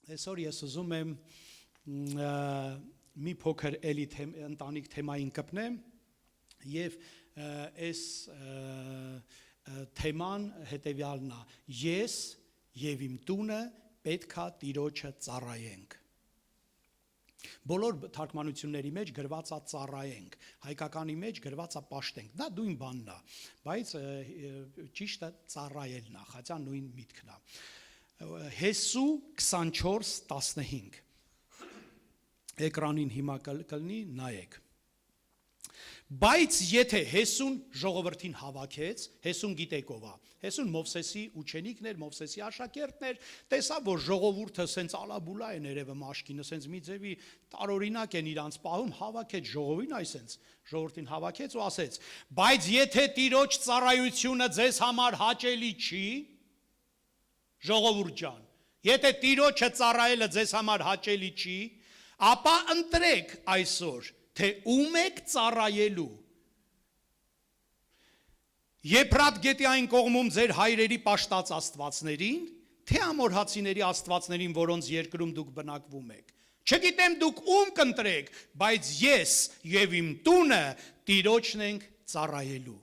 Այսօր ես ուզում եմ մի փոքր էլի ընտանիք թեմային կպնեմ եւ այս թեման հետեւյալն է. ես եւ իմ տունը պետքա Տիրոջը ծառայենք։ Բոլոր թարգմանությունների մեջ գրված է ծառայենք, հայկականի մեջ գրված է պաշտենք։ Դա նույն բանն է, բայց ճիշտը ծառայելն է, հացա նույն միտքն է։ Հեսու 24:15 Էկրանին հիմա կլինի, նայեք։ Բայց եթե Հեսուն ժողովրդին հավաքեց, Հեսուն գիտեք ով է, Հեսուն Մովսեսի ուչենիքն էր, Մովսեսի աշակերտն էր, տեսավ, որ ժողովուրդը սենց ալաբուլա են երևը մաշկինը, սենց մի ձևի տարօրինակ են իրանց պահում, հավաքեց ժողովին, այսենց ժողովրդին հավաքեց ու ասեց. բայց եթե Տիրոջ ծառայությունը ձեզ համար հաճելի չի, ժողովուրդ ջան, եթե Տիրոջը ծառայելը ձեզ համար հաճելի չի, ապա ընտրեք այսօր, թե ում եք ծառայելու։ Եփրատ գետի այն կողմում ձեր հայրերի պաշտած աստվածներին, թե ամորհացիների աստվածներին, որոնց երկրում դուք բնակվում եք։ Չգիտեմ դուք ում կընտրեք, բայց ես եւ իմ տունը Տիրոջն ենք ծառայելու։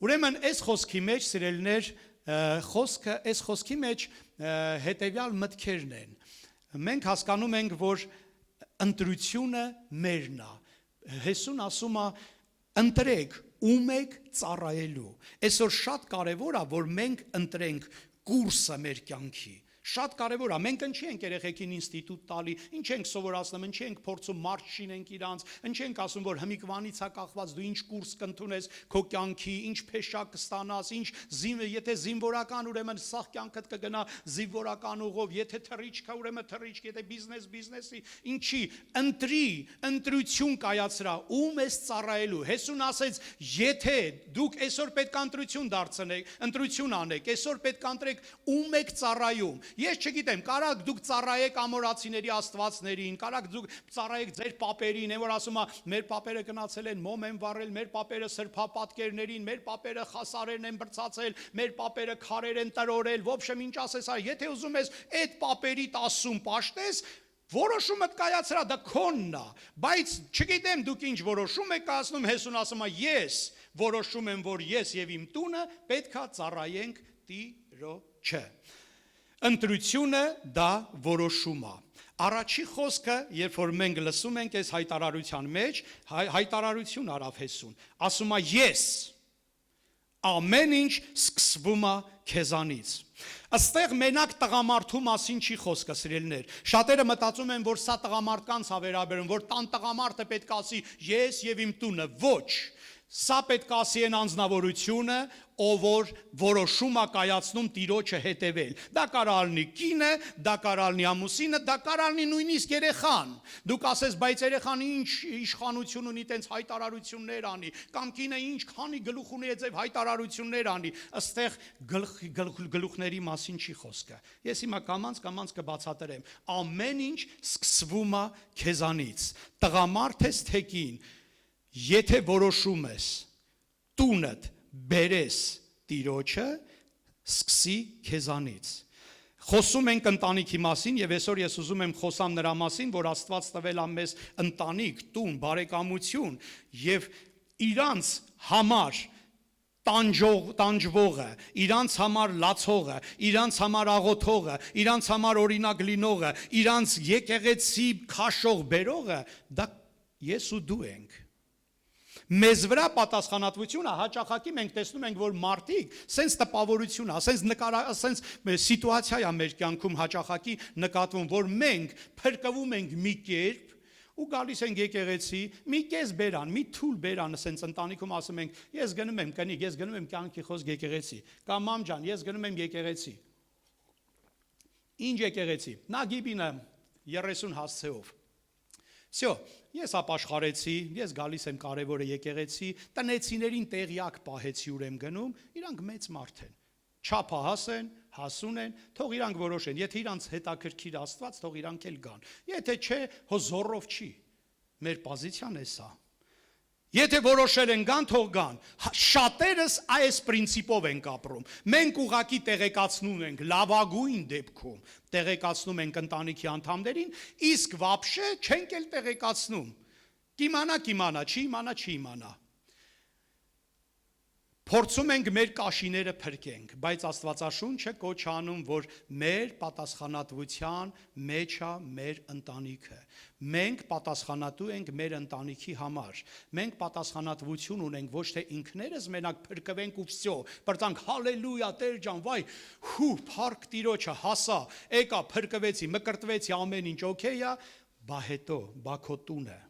Ուրեմն այս խոսքի մեջ, սիրելիներ, այս խոսքի մեջ հետևյալ մտքերն են։ Մենք հասկանում ենք, որ ընտրությունը մերն է։ Հեսուն ասում է, ընտրեք ում եք ծառայելու։ Այսօր շատ կարևոր է, որ մենք ընտրենք կուրսը մեր կյանքի։ Շատ կարևոր է, մենք ինչի ենք երեխեքին ինստիտուտ տալի, ինչ ենք սովորացնում, ինչի ենք փորձում մարդ շինենք իրանց, ինչ ենք ասում, որ հմիկվանից է կախված դու ինչ կուրս կընդունես քո կյանքի, ինչ փեշակ կստանաս, ինչ եթե զինվորական, ուրեմն սաղ կյանքդ կգնա զինվորական ուղով, եթե թռիչք կա, ուրեմն թռիչք, եթե բիզնեսի, ինչի, ընտրություն կայացրա, ում ես ծառայելու։ Հեսուն ասեց, եթե դուք այսօր պետք է ընտրություն անեք, այսօր պետք է ընտրեք ում եք ծառայում։ Ես չգիտեմ, կարակ դուք ծառայեք ամորացիների աստվածներին, կարակ դուք ծառայեք ձեր պապերին, որ ասում է, մեր պապերը գնացել են մոմ են վառել, մեր պապերը սրբապատկերներին, մեր պապերը խասարերն են բրծացել, մեր պապերը քարեր են տրորել, ոբշեմ ինչ ասես, եթե ուզում ես այդ պապերիդ ասում պաշտես, որոշումդ կայացրա, դա քոնն է, բայց չգիտեմ դուք ինչ որոշում եք կայացնում, Հեսուն ասում է, ես որոշում եմ, որ ես եւ իմ տունը պետքա ծառայենք Տիրոջը։ Ընտրությունը դա որոշում է։ Առաջի խոսքը, երբ որ մենք լսում ենք այս հայտարարության մեջ, հայտարարություն արավ Հեսուն, ասում է ես, ամեն ինչ սկսվում է քեզանից։ Աստեղ մենակ տղամարդու մասին չի խոսքը, սիրելիներ։ Շատերը մտածում են, որ սա տղամարդկանց է վերաբերում, որ տան տղամարդը պետք է ասի ես եւ իմ տունը, ոչ։ Սա պետք է ասի այն անձնավորությունը, ով որ որոշում է կայացնում Տիրոջը հետևել։ Դա կարող լինի կինը, դա կարող լինի ամուսինը, դա կարող լինի նույնիսկ երեխան։ Դուք ասես, բայց երեխան ինչ իշխանություն ունի, տենց հայտարարություններ անի, կամ կինը ինչքանի գլուխ ունի, այդպես հայտարարություններ անի, ըստեղ գլուխների մասին չի խոսքը։ Ես հիմա կամած կբացատրեմ։ Ամեն ինչ սկսվում է քեզանից։ Տղամարդ ես թե կին, եթե որոշում ես տունդ բերես Տիրոջը, սկսի քեզանից։ Խոսում ենք ընտանիքի մասին եւ այսօր ես ուզում եմ խոսամ նրա մասին, որ Աստված տվել է մեզ ընտանիք, տուն, բարեկամություն եւ իրանց համար տանջվողը, իրանց համար լացողը, իրանց համար աղոթողը, իրանց համար օրինակ լինողը, իրանց եկեղեցի քաշող բերողը, դա ես ու դու ենք։ Մեզ վրա պատասխանատվությունը հաճախակի մենք տեսնում ենք, որ մարդիկ սենց տպավորություն է, սենց սիտուացիա է մեր կյանքում հաճախակի նկատվում, որ մենք փրկվում ենք մի կերպ ու գալիս ենք եկեղեցի, մի կես բերան, մի թուլ բերան, սենց ընտանիքում ասում ենք, ես գնում եմ կնիկ, ես գնում եմ կյանքի խոսք եկեղեցի, կամ մամ ջան, ես գնում եմ եկեղեցի։ Ինչ եկեղեցի։ Նա գիբինը 30 հասցեով։ Всё, ես ապաշխարեցի, ես գալիս եմ կարևորը եկեղեցի, տնեցիներին տեղյակ պահեցի ուր եմ գնում, իրանք մեծ մարդ են, չափահաս են, հասուն են, թող իրանք որոշեն, եթե իրանք հետաքրքիր Աստված, թող իրանք էլ գան, եթե չէ, հո զոռով չի, մեր պոզիցիան է սա, Եթե որոշել են գան, թող գան։ Շատերս այս պրինցիպով ենք ապրում։ Մենք ուղակի տեղեկացնում ենք լավագույն դեպքում, տեղեկացնում ենք ընտանիքի անդամներին, իսկ վաբշե չենք էլ տեղեկացնում։ Կիմանա, չի իմանա։ Փորձում ենք մեր կաշիները փրկենք, բայց Աստվածաշունչը կոչ անում, որ մեր պատասխանատվության մեջ է մեր ընտանիքը։ Մենք պատասխանատու ենք մեր ընտանիքի համար։ Մենք պատասխանատվություն ունենք, ոչ թե ինքներս մենակ փրկվենք ու վсё, բրծանք հալելույա Տեր ջան, վայ, փառք Տիրոջը, հասա, եկա, փրկվեցի, մկրտվեցի, ամեն ինչ օքեյ է, բա հետո, բա քո տունը։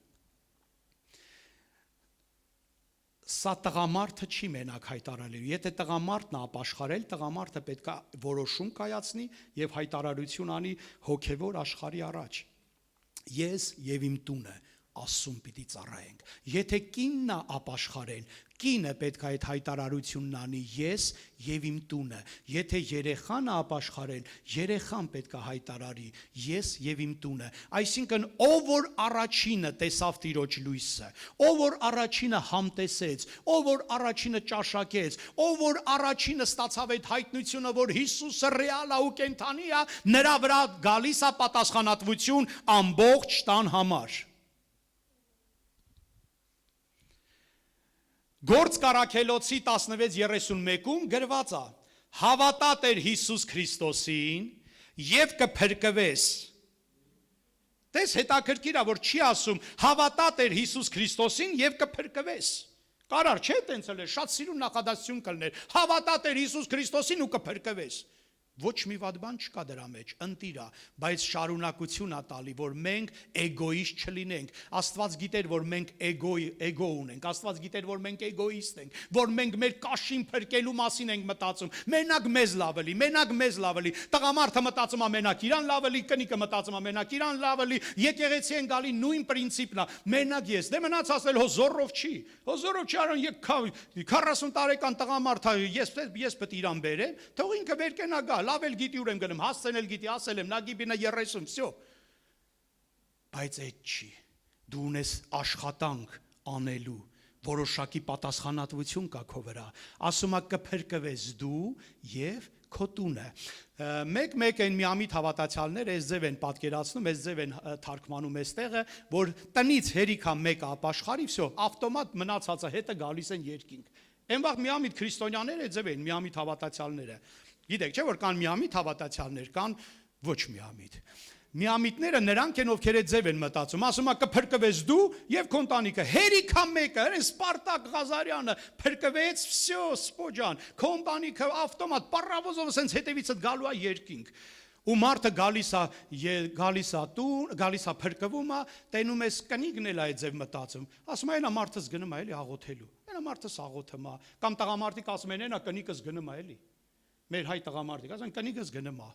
Սա տղամարդը չի մենակ հայտարարելու։ Եթե տղամարդն է ապաշխարել, տղամարդը պետք է որոշում կայացնի եւ հայտարարություն անի հոգեվոր աշխարհի առաջ։ Ես եւ իմ տունը Աստծուն պիտի ծառայենք։ Եթե կինն է ապաշխարել, կինը պետք է այդ հայտարարությունն անի ես եւ իմ տունը։ Եթե երեխան է ապաշխարել, երեխան պետք է հայտարարի ես եւ իմ տունը։ Այսինքն ով որ առաջինը տեսավ Տիրոջ լույսը, ով որ առաջինը համտեսեց, ով որ առաջինը ճաշակեց, ով որ առաջինը ստացավ այդ հայտնությունը, որ Հիսուսը ռեալ է ու կենթանի է, նրա վրա գալիս է պատասխանատվություն ամբողջ տան համար։ Գործ Կարաքելոցի 16:31-ում գրված է. հավատա Տեր Հիսուս Քրիստոսին եւ կփրկվես։ Տես հետաքրքիր է, որ չի ասում հավատա Տեր Հիսուս Քրիստոսին եւ կփրկվես։ Կարար չէ տենց էլ է, շատ սիրուն նախադասություն կլներ, հավատա Տեր Հիսուս Քրիստոսին ու կփրկվես։ Ոչ մի վատ բան չկա դրա մեջ, ընտիրա, բայց շարունակություն է տալի, որ մենք էգոիստ չլինենք։ Աստված գիտեր, որ մենք էգո ունենք, Աստված գիտեր, որ մենք էգոիստ ենք, որ մենք մեր կաշին փրկելու մասին ենք մտածում, մենակ մեզ լավելի, տղամարդը մտածում է մենակ իրան լավելի, կնիկը մտածում է մենակ իրան լավելի, եկեղեցի են գալի նույն պրինցիպն է, մենակ ես, դե մնացած էլ հոզորով չի, արոն 40 տարեկան տղամարդ է, ես պետք իրան բերեմ, թող ինքը վեր կենա գա, լավ էլ գիտի ուր եմ գնում, հասցեն էլ գիտի, ասել եմ, նա գիբինը 30, վсё։ Բայց այդ չի, դու ունես աշխատանք անելու, որոշակի պատասխանատվություն կա քո վրա, ասում է կփրկվես դու եւ քո տունը։ Մեկ այն միամիտ հավատացյալները այս ձև են պատկերացնում, այս ձև են թարգմանում այստեղը, որ տնից հերիքա մեկը ապաշխարի, վсё, ավտոմատ մնացածը հետը գալիս են երկինք։ Այն վաղ միամիտ քրիստոնյաները ձև են, միամիտ հավատացյալները։ Գիտեք, չէ՞ որ կան միամիտ հավատացյալներ, կան ոչ միամիտ։ Միամիտները նրանք են, ովքեր այդ ձև են մտածում, ասում է կփրկվես դու եւ քո ընտանիքը։ Հերիքա մեկը, Սպարտակ Ղազարյանը փրկվեց, վсё, սպոջան, քո ընտանիքը ավտոմատ պարավոզով սենց հետևիցդ գալու է երկինք։ Ու մարդը գալիս է տուն, գալիս է փրկվում է, տենում ես կնիկն էլ այդ ձև մտածում։ Ասում է, այնա մարդս գնում է էլի աղոթելու։ Այնա մարդս աղոթում է, կամ տղամարդիկ ասում են, այնա կնիկս գնում է էլի։ Մեր հայ տղամարդիկ, ասեն կնիկս գնում է,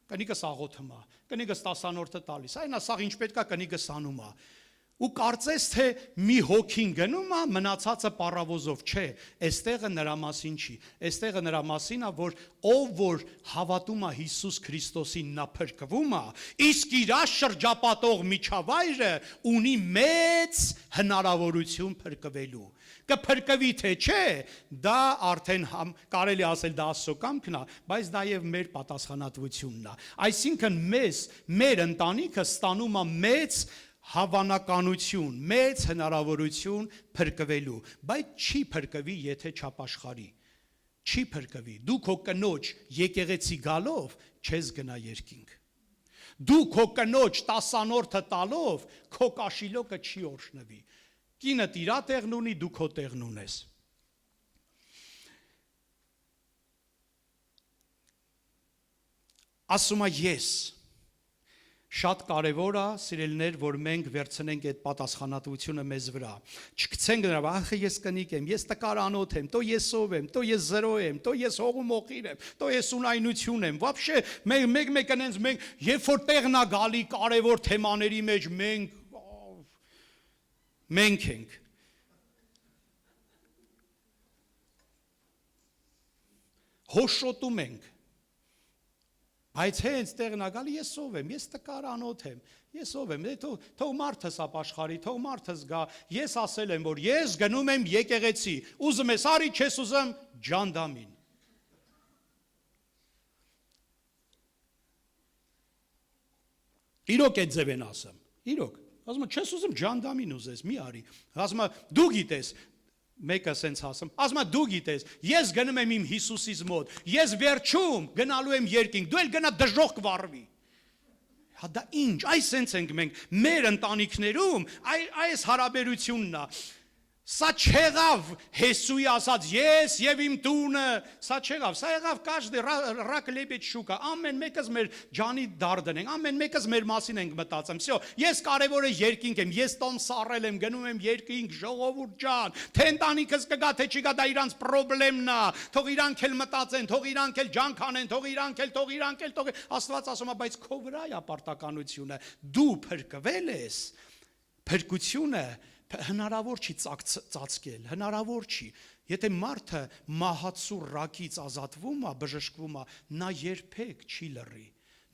կնիկս աղոթում է, կնիկս 10-րդը տալիս, այնա սաղ ինչ պետք է կնիկս անում է։ Ու կարծես թե մի հոգին գնում է, մնացածը պարավոզով չէ, այստեղը նրա մասին չի, այստեղը նրա մասին է, որ ով որ հավատում է Հիսուս Քրիստոսին, նա փրկվում է, իսկ իր շրջապատող միջավայրը ունի մեծ հնարավորություն փրկվելու։ Կփրկվի թե չէ, դա արդեն կարելի ասել դա Աստծո կամքն է, բայց դա եւ մեր պատասխանատվությունն է։ Այսինքն մեր ընտանիքը ստանում է մեծ հավանականություն, մեծ հնարավորություն փրկվելու, բայց չի փրկվի, եթե չապաշխարի։ Չի փրկվի։ Դու քո կնոջ եկեղեցի գալով չես գնա երկինք։ Դու քո կնոջ 10-րդը տալով քո կաշիլոկը չի օրհնվի։ Կինը իր տեղն ունի, դու քո տեղն ունես։ Ասում է ես։ Շատ կարևոր է, սիրելիներ, որ մենք վերցնենք այդ պատասխանատվությունը մեզ վրա։ Չգցենք նրա, ախ ես կնիկ եմ, ես տկարանոթ եմ, տո ես ով եմ, տո ես զրո եմ, տո ես հողում օխիր եմ, տո ես ունայնություն եմ։ Вообще մեկ այնց մենք, երբ որ տեղն է գալի կարևոր թեմաների մեջ մենք ենք։ Հոշոտում ենք։ Բայց հենց տեղն ա գալի, ես ով եմ, ես տկարանոթ եմ, ես ով եմ, թող մարդս ապաշխարի, թող մարդս գա, ես ասել եմ, որ ես գնում եմ եկեղեցի, ուզում ես արի, չես ուզում, ջանդամին։ Իրոք այդ ձև են ասում, իրոք, ասում եմ, չես ուզում, ջանդամին ուզես, մի արի, ասում եմ, դու գիտես, մեկը սենց ասում, ասում եմ, դու գիտես, ես գնում եմ իմ Հիսուսիս մոտ, ես վերջում գնալու եմ երկինք, դու էլ գնա դժոխք վառվի։ Հա դա ինչ, այս սենց ենք մենք, մեր ընտանիքներում, այս հարաբերությունն է, սա չեղավ Հեսուի ասած ես եւ իմ տունը, սա չեղավ, սա եղավ каждый рак лебедь շուկա, ամեն մեկս մեր ջանի դարդն ենք, ամեն մեկս մեր մասին ենք մտածում, всё, ես կարևորը երկինք եմ, ես տոն սառել եմ, գնում եմ երկինք, ժողովուրդ ջան, թե ընտանիքս կգա, թե չգա, դա իրանց պրոբլեմն է, թող իրանք էլ մտածեն, թող իրանք էլ ջանք անեն, թող իրանք էլ, Աստված ասում է, բայց քո վրա է պարտականությունը, դու փրկվել ես, փրկությունը հնարավոր չի ծածկել, հնարավոր չի, եթե մարդը մահացու ռակից ազատվում է, բժշկվում է, նա երբեք չի լռի,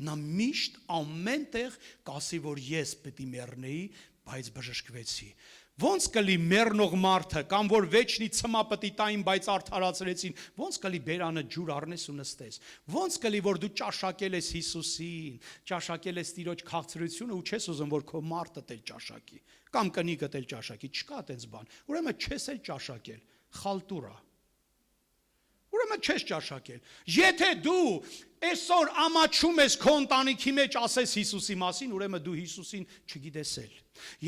նա միշտ ամեն տեղ կասի, որ ես պետք է մեռնեի, բայց բժշկվեցի, ոնց կլի մեռնող մարդը, կամ որ վեճնի ցմա պետք է տային, բայց արդարացրեցին, ոնց կլի բերանը ջուր առնես ու նստես, ոնց կլի, որ դու ճաշակել ես Հիսուսին, ճաշակել ես Տիրոջ քաղցրությունը ու չես ուզում, որ քո մարդը էլ ճաշակի, կամ կնիկդ էլ ճաշակի, չկա այդպես բան, ուրեմն չես էլ ճաշակել, խալտուրա, ուրեմն չես ճաշակել, եթե դու այսօր ամաչում ես քո ընտանիքի մեջ ասես Հիսուսի մասին, ուրեմն դու Հիսուսին չգիտես էլ,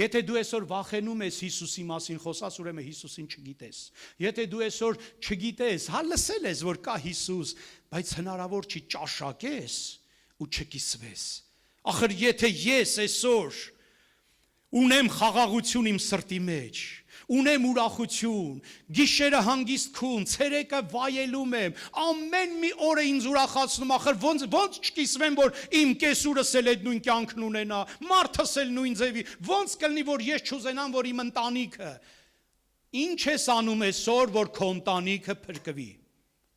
եթե դու այսօր վախենում ես Հիսուսի մասին խոսած, ուրեմն Հիսուսին չգիտես, եթե դու այսօր չգիտես, հա լսել ես, որ կա Հիսուս, բայց հնարավոր չի ճաշակես ու չկիսվես, ախր եթե ես այսօր ունեմ խաղաղություն իմ սրտի մեջ, ունեմ ուրախություն, գիշերը հանգիստ քուն, ցերեկը վայելում եմ, ամեն մի օրը ինձ ուրախացնում, ախր ոնց չկիսվեմ, որ իմ կեսուրս էլ այդ նույն կյանքն ունենա, մարդս էլ նույն ձևի, ոնց կլինի, որ ես չուզենամ, որ իմ ընտանիքը, ինչ ես անում այսօր, որ քո ընտանիքը փրկվի,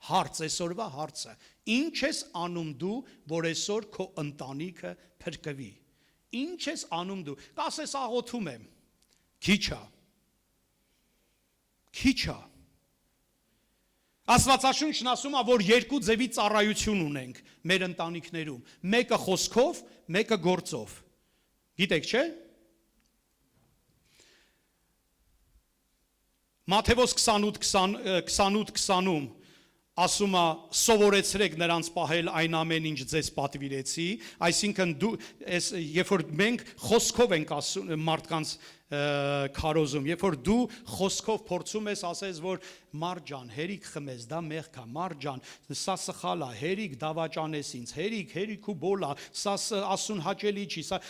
հարց այսօրվա հարցը, ինչ ես անում դու, որ այսօր քո ընտանիքը փրկվի, ինչ ես անում դու, կասես աղոթում եմ, քիչ է, Աստվածաշունչն ասում է, որ երկու ձևի ծառայություն ունենք մեր ընտանիքներում, մեկը խոսքով, մեկը գործով, գիտեք չէ, Մատթեոս 28:20-ում ասում է սովորեցրեք նրանց պահել այն ամեն ինչ ձեզ պատվիրեցի, այսինքն դու երբ որ մենք խոսքով ենք ասում մարդկանց քարոզում, երբ որ դու խոսքով փորձում ես ասես որ մարդ ջան, հերիք խմես, դա մեղք է, մարդ ջան, սա սխալ է, հերիք դավաճանես ինձ, հերիք ու բոլա, սա ասուն հաճելի չի, սա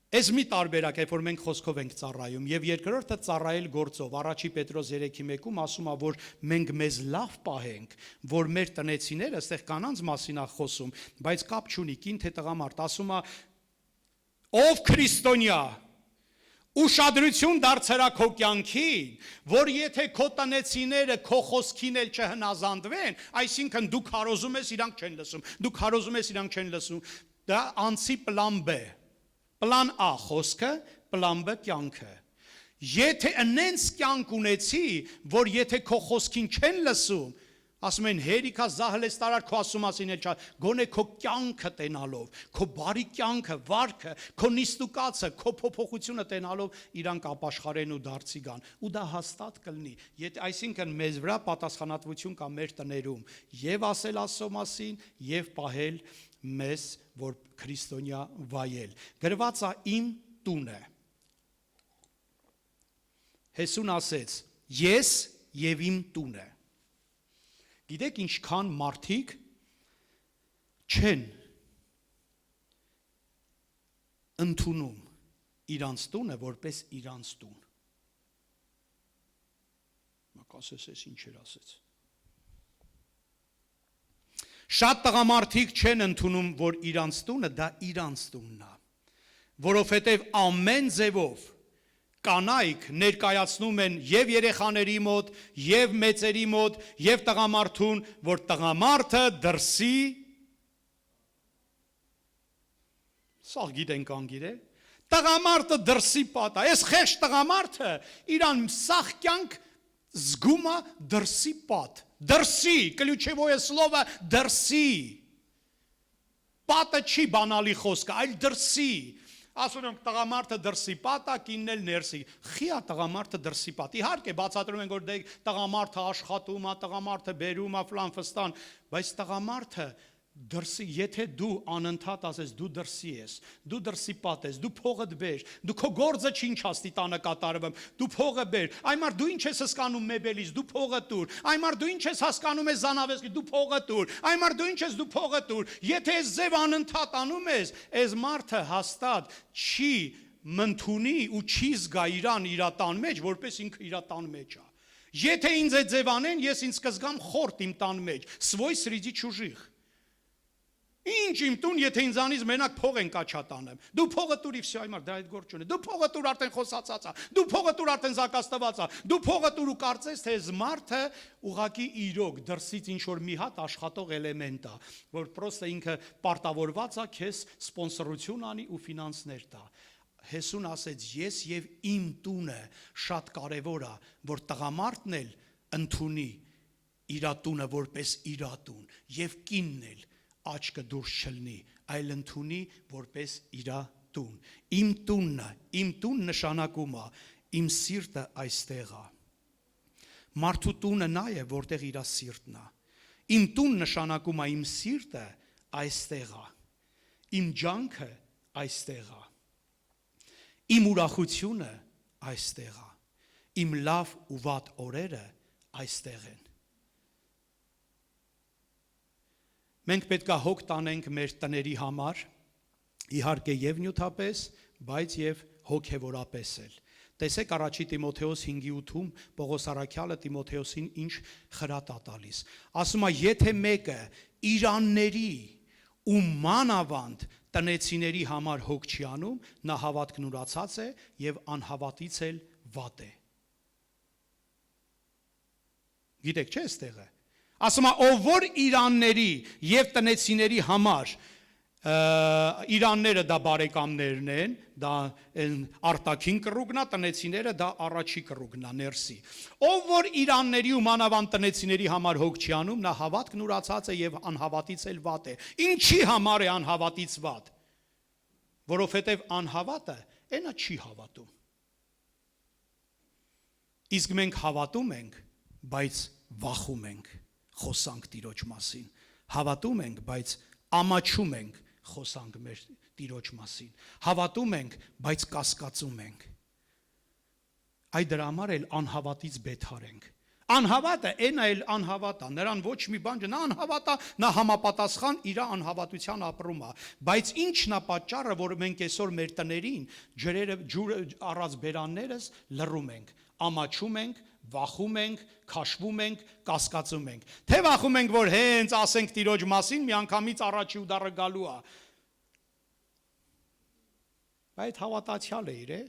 Այս մի տարբերակ է, որ մենք խոսքով ենք ծառայում, եւ երկրորդը ծառայել գործով, առաջի Պետրոս 3:1-ում ասում է, որ մենք մեզ լավ պահենք, որ մեր տնեցիները, այստեղ կանանց մասին է խոսում, բայց կապ չունի, կին թե տղամարդ, ասում է, ով քրիստոնյա, ուշադրություն դարձրա քո կյանքին, որ եթե քո տնեցիները քո խոսքին էլ չհնազանդվեն, այսինքն դու քարոզում ես, իրանք չեն լսում, դու քարոզում ես, իրանք չեն լսում, դա անցի պլան B Պլան A խոսքը, պլան B կյանքը, եթե ընենց կյանք ունեցի, որ եթե քո խոսքին չեն լսում, ասում են հերիքա զահլես տարար քո ասումասին էլ չա, գոնե քո կյանքը տենալով, քո բարի կյանքը, վարքը, քո նիստուկացը, քո փոփոխությունը տենալով իրանք ապաշխարեն ու դարձի գան, ու դա հաստատ կլինի, այսինքն մեզ վրա պատասխանատվություն կա մեր տներում, եւ ասել Աստծո մասին, եւ պահել մեզ, որ քրիստոնյա վայել, գրված է իմ տունը, Հեսուն ասեց, ես եւ իմ տունը, գիտեք ինչքան մարդիկ չեն ընդունում իրանց տունը որպես իրանց տուն, մակասես ես ինչեր ասեց, Շատ տղամարդիկ չեն ընդունում, որ իրանց տունը դա իրանց տունն է, որովհետև ամեն ձևով կանայք ներկայացնում են եւ երեխաների մոտ, եւ մեծերի մոտ, եւ տղամարդուն, որ տղամարդը դրսի Սա գիտենք անգիր է։ Տղամարդը դրսի պատ է։ Այս խեղճ տղամարդը իրան սախ կյանք զգում է դրսի պատ։ Դրսի, ключевое слово դրսի։ Պատը չի բանալի խոսքը, այլ դրսի։ Ասում ենք տղամարդը դրսի պատ է, կինն էլ ներսի։ Խի է տղամարդը դրսի պատ։ Իհարկե բացատրում են, որ տղամարդը աշխատում է, տղամարդը բերում է ֆլան ֆստան, բայց տղամարդը դրսի, եթե դու անընդհատ ասես դու դրսի ես, դու դրսի պատ ես, դու փողդ բեր, դու քո գործը չի ինչ աստի տանը կատարվում, դու փողը բեր, այմար դու ինչ ես հասկանում մեբելից, դու փողը տուր, այմար դու ինչ ես հասկանում ես զանավեսկի, դու փողը տուր, այմար դու ինչ ես դու փողը տուր, եթե այս ձև անընդհատ անում ես, այս մարդը հաստատ չի մընդունի ու չի զգա իրան իր տան մեջ, որպես ինքը իր տան մեջ է։ Եթե ինձ այդ ձև անեն, ես ինձ կզգամ խորտ իմ տան մեջ, свой среди чужих։ Ինչ իմ տուն, եթե ինձանից մենակ փող են կաչատանեմ։ Դու փողը տուր, всё, այմար դա այդ գործ չունի։ Դու փողը տուր արդեն խոսացած է։ Դու փողը տուր արդեն զակաստված է։ Դու փողը տուր ու կարծես թե այս մարդը ուղակի իրոք դրսից ինչ որ մի հատ աշխատող էլեմենտ է, որ պրոստը ինքը պարտավորված է քեզ սպոնսորություն անի ու ֆինանսներ տա։ Հեսուն ասեց, ես եւ իմ տունը շատ կարեւոր է, որ տղամարդն էլ ընդունի իր տունը որպես իր տուն եւ կինն էլ աչքը դուրս չլնի, այլ ընդունի որպես իր տուն։ Իմ տուն նշանակում է իմ սիրտը այստեղ է։ Մարդու տունը նա է, որտեղ իր սիրտն է։ Իմ տուն նշանակում է իմ սիրտը այստեղ է։ Իմ ջանքը այստեղ է։ Իմ ուրախությունը այստեղ է։ Իմ լավ ու վատ օրերը այստեղ են։ Մենք պետք է հոգ տանենք մեր տների համար, իհարկե եւ նյութապես, բայց եւ հոգեվորապես էլ։ Տեսեք առաջի Տիմոթեոս 5:8-ում Պողոս առաքյալը Տիմոթեոսին ինչ խրատ է տալիս։ Ասում է, եթե մեկը իրանների ու մանավանդ տնեցիների համար հոգ չի անում, նա հավատքն ուրացած է եւ անհավատից էլ վատ է։ Գիտեք չէ՞ այստեղը։ Ասում է, ով որ իրանների եւ տնեցիների համար իրանները դա բարեկամներն են, դա արտաքին կռուգն է, տնեցիները դա առաջի կռուգն է, ներսի։ Ով որ իրանների ու մանավանդ տնեցիների համար հոգ չի անում, նա հավատքն ուրացած է եւ անհավատից էլ վատ է։ Ինչի համար է անհավատից վատ։ Որովհետեւ անհավատը այնա չի հավատում։ Իսկ մենք հավատում ենք, բայց վախում ենք խոսանք Տիրոջ մասին։ Հավատում ենք, բայց ամաչում ենք խոսանք մեր Տիրոջ մասին։ Հավատում ենք, բայց կասկածում ենք։ Այդ դրա համար էլ անհավատից բեթար ենք։ Անհավատը այնա էլ անհավատ է, նրան ոչ մի բան չէ, նա անհավատ է, նա համապատասխան իր անհավատության ապրում է, բայց ինչն է պատճառը, որ մենք այսօր մեր տներին ջուրը առած բերաններս լռում ենք, ամաչում ենք, վախում ենք, քաշվում ենք, կասկածում ենք։ Թե վախում ենք, որ հենց ասենք Տիրոջ մասին, միանգամից առաջի ուդարը գալու է։ Այդ հավատացյալ է իր է։